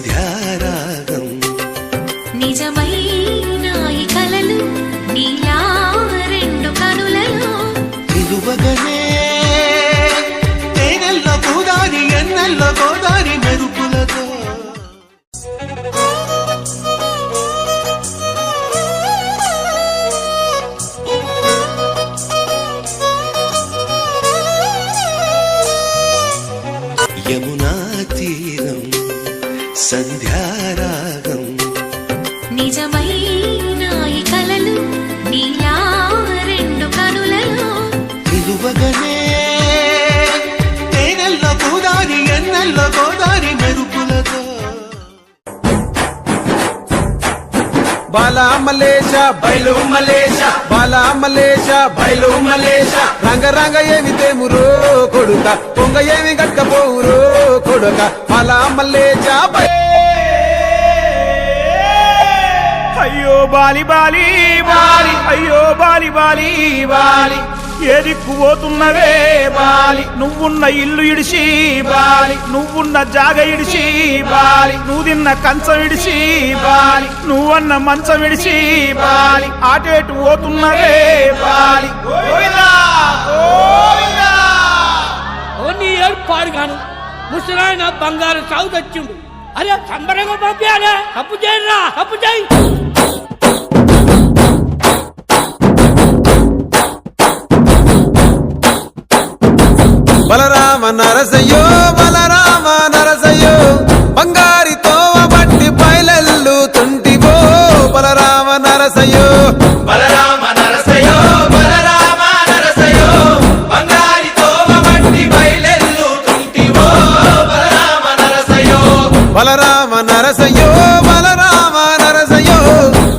సంధ్యారాగం నిజమైన ఈ కలలు నీలా రెండు కనులలో నిలువగనే తేనెల్లో గోదారి ఎన్నెల్లో గోదారి మెరుపులతో యమునా తీరం సంధ్యారాగం నిజమైన ఈ కలలు నీలా రెండు కనులలో నిలువగనే తేనెల్లో గోదారి ఎన్నెల్లో గోదారి మెరుపులతో బాలా మలేష బయలు మలేష బాలా మలేష బయలు మలేష రంగ రంగ ఏమి తేమురో కొడుక పొంగ ఏమి గట్టపోవురో కొడుక బాలా మలేష అయ్యో బాలి బాలి బాలి అయ్యో బాలి బాలి బాలి ఏ దిక్కు పోతున్నవే బాలి నువ్వున్న ఇల్లు ఇడిసి బాలి నువ్వున్న జాగ ఇడిసి బాలి నువ్వు తిన్న కంచం ఇడిసి బాలి నువ్వన్న మంచం ఇడిసి బాలి ఆటేటు పోతున్నవే బాలి నీ ఏర్పాడు గాను ముసలాయన బంగారు సాగు తెచ్చిండు. అరే సంబరంగా పంపించాలే, తప్పు చేయరా, తప్పు చేయి. బలరామ నరసయ్యో బలరామ నరసయ్యో బంగారితో బట్టి పైలెల్లు తుంటివో బలరామ నరసయ్యో బలరామ నరసయ్యో బలరామ నరసయ్యో బంగారితో బట్టి పైలెల్లు తుంటివో బలరామ నరసయ్యో బలరామ నరసయ్యో బలరామ నరసయ్యో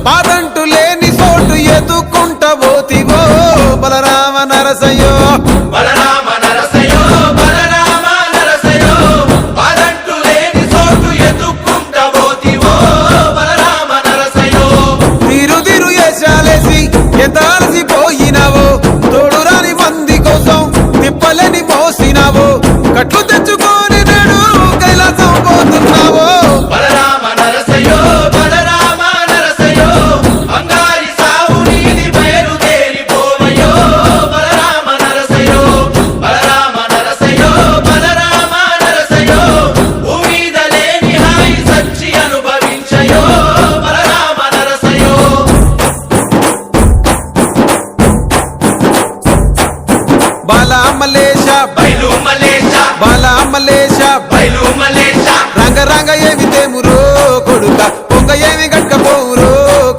పాదంటు లేని చోటు ఎదుకుంట పోతివో బలరామ నరసయ్యో బలరామ నరసయ్యో బలరామ నరసయ్యో పాదంటు లేని చోటు ఎదుకుంట పోతివో బలరామ నరసయ్యో తిరు తిరు ఏషాలేసి ఎంత అలసిపోయినావో తోడు రాని మంది కోసం తిప్పలని మోసినావో కట్లు తెచ్చుకొని నేడు కైలాసం పోతున్నావో బలరామ నరసయ్యో బలరామ నరసయ్యో బంగారి సావు నీది బయలుదేరిపోవయ్యో బలరామ నరసయ్యో బలరామ నరసయ్యో బలరామ నరసయ్యో భూమిద లేని హాయి సచ్చి అనుభవించయో బలరామ నరసయ్యో బాలా మలేష బయలు మలేష బాలా మలేష బయలు మలేష రంగ రంగ ఏమి తేమురో కొడుక పొంగ ఏమి గట్టపోవురో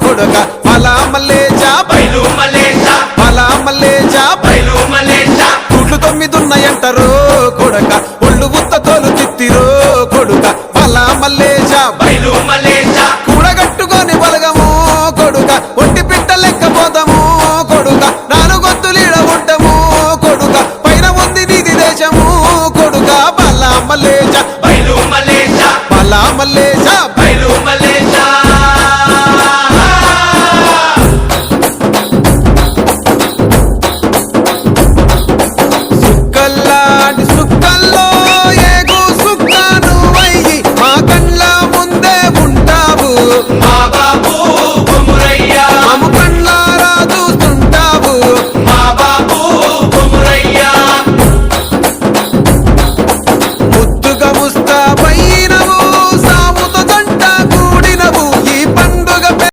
కొడుక బాలా మలేష బయలు మలేష బాలా మలేష బయలు మలేష గుడ్లు 9 ఉన్నాయంటారో కొడుక ఒళ్ళు ఉత్త తోలు తిత్తిరో కొడుక బాలా మలేష బయలు మలేష కూడగట్టుకొని బలగము కొడుక ఒంటి పిట్ట లెక్క పోతాము కొడుక నాలుగొద్దులీడ ఉంటాము కొడుక పైన ఉంది నీది దేశము కొడుక బాలా మలేష బయలు మలేష బాలా మలేష బయలు మలేష